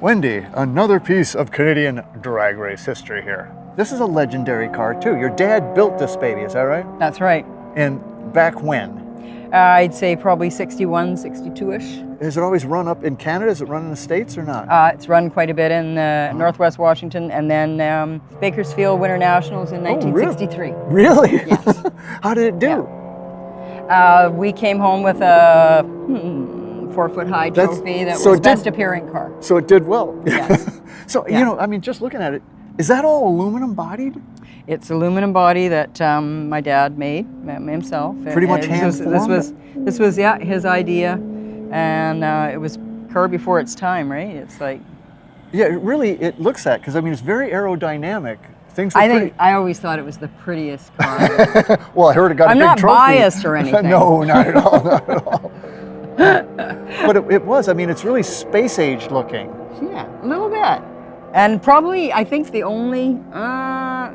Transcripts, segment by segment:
Wendy, another piece of Canadian drag race history here. This is a legendary car too. Your dad built this baby, is that right? That's right. And back when? I'd say probably 61, 62-ish. Has it always run up in Canada? Is it run in the States or not? It's run quite a bit in Northwest Washington, and then Bakersfield Winter Nationals in 1963. Really? Yes. How did it do? Yeah. We came home with a 4-foot-high trophy that was best appearing car. So it did well. Yes. So, you know, I mean, just looking at it, is that all aluminum bodied? It's aluminum body that my dad made himself. Pretty much hand formed? This was his idea, and it was car before its time, right? It's like... Yeah, it looks at, because I mean, it's very aerodynamic. Things were I always thought it was the prettiest car. Well, I heard it got a big trophy. I'm not biased or anything. No, not at all, not at all. But it was, I mean, it's really space age looking. Yeah, a little bit. And probably, I think the only,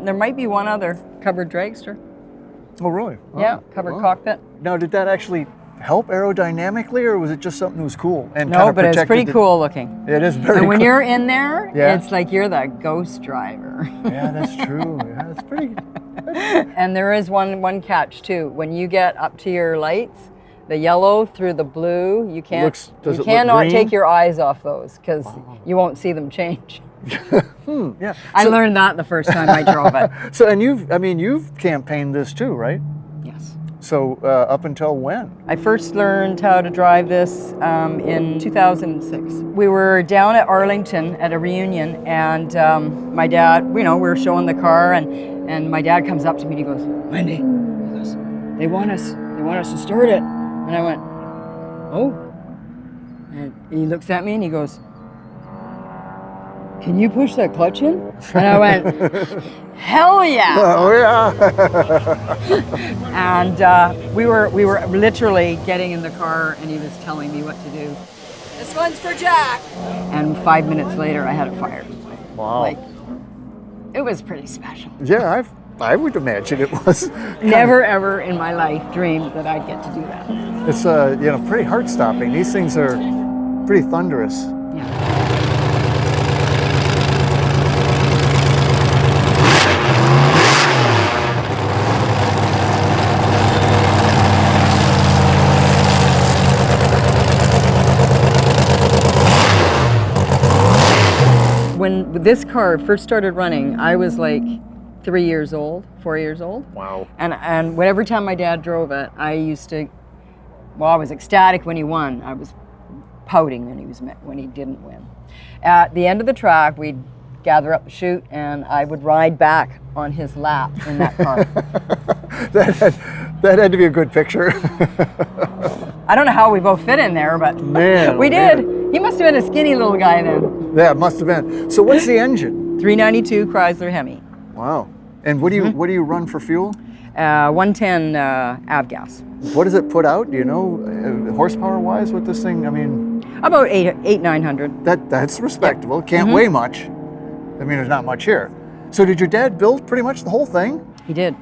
there might be one other covered dragster. Oh, really? Yeah, covered cockpit. Now, did that actually help aerodynamically, or was it just something that was cool? And no, but it's pretty cool looking. It is very cool. And when you're in there, it's like you're the ghost driver. Yeah, that's true. Yeah, that's pretty. And there is one catch too. When you get up to your lights, the yellow through the blue, you cannot take your eyes off those, because you won't see them change. Yeah. I learned that the first time I drove it. So, and you've campaigned this too, right? Yes. So up until when? I first learned how to drive this in 2006. We were down at Arlington at a reunion, and my dad, you know, we were showing the car, and my dad comes up to me and he goes, "Wendy," he goes, they want us to start it." And I went, "Oh." And he looks at me and he goes, "Can you push that clutch in?" And I went, "Hell yeah!" Oh yeah. And we were literally getting in the car, and he was telling me what to do. "This one's for Jack." And 5 minutes later, I had it fired. Wow. Like, it was pretty special. Yeah, I would imagine it was. Never ever in my life dreamed that I'd get to do that. It's pretty heart-stopping. These things are pretty thunderous. Yeah. When this car first started running, I was like 4 years old. Wow. And every time my dad drove it, I was ecstatic when he won. I was pouting when he didn't win. At the end of the track, we'd gather up the chute, and I would ride back on his lap in that car. that had to be a good picture. I don't know how we both fit in there, but we did. He must have been a skinny little guy then. Yeah, it must have been. So what's the engine? 392 Chrysler Hemi. Wow. And what do you run for fuel? 110 avgas. What does it put out? Do you know, horsepower-wise, what this thing? I mean, about 900. That's respectable. Yep. Can't weigh much. I mean, there's not much here. So did your dad build pretty much the whole thing? He did.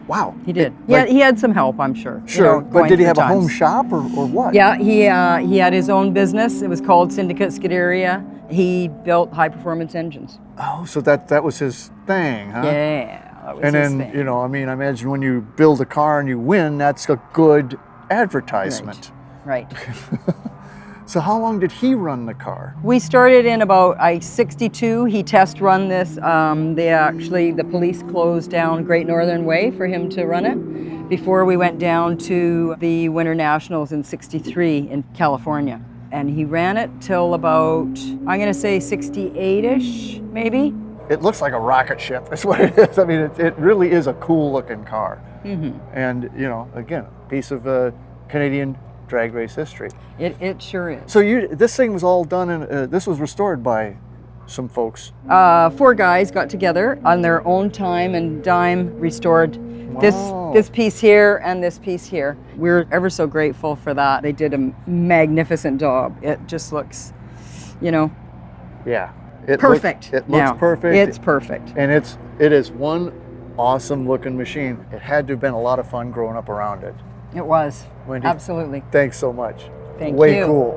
Wow. He did. He had some help, I'm sure. Sure, but did he have a home shop or what? Yeah, he had his own business. It was called Syndicate Scuderia. He built high-performance engines. Oh, so that was his thing, huh? Yeah, that was his thing. You know, I mean, I imagine when you build a car and you win, that's a good advertisement. Right. So how long did he run the car? We started in about 62. He test run this. The police closed down Great Northern Way for him to run it before we went down to the Winter Nationals in 63 in California. And he ran it till about, I'm gonna say 68-ish, maybe. It looks like a rocket ship, that's what it is. I mean, it really is a cool looking car. Mm-hmm. And, you know, again, a piece of Canadian drag race history. It sure is. So this thing was all done, and this was restored by some folks. 4 guys got together on their own time and dime, restored this piece here and this piece here. We're ever so grateful for that. They did a magnificent job. It just looks, you know, perfect. It looks perfect. It's perfect. And it is one awesome looking machine. It had to have been a lot of fun growing up around it. It was. Wendy, absolutely. Thanks so much. Thank you. Way cool.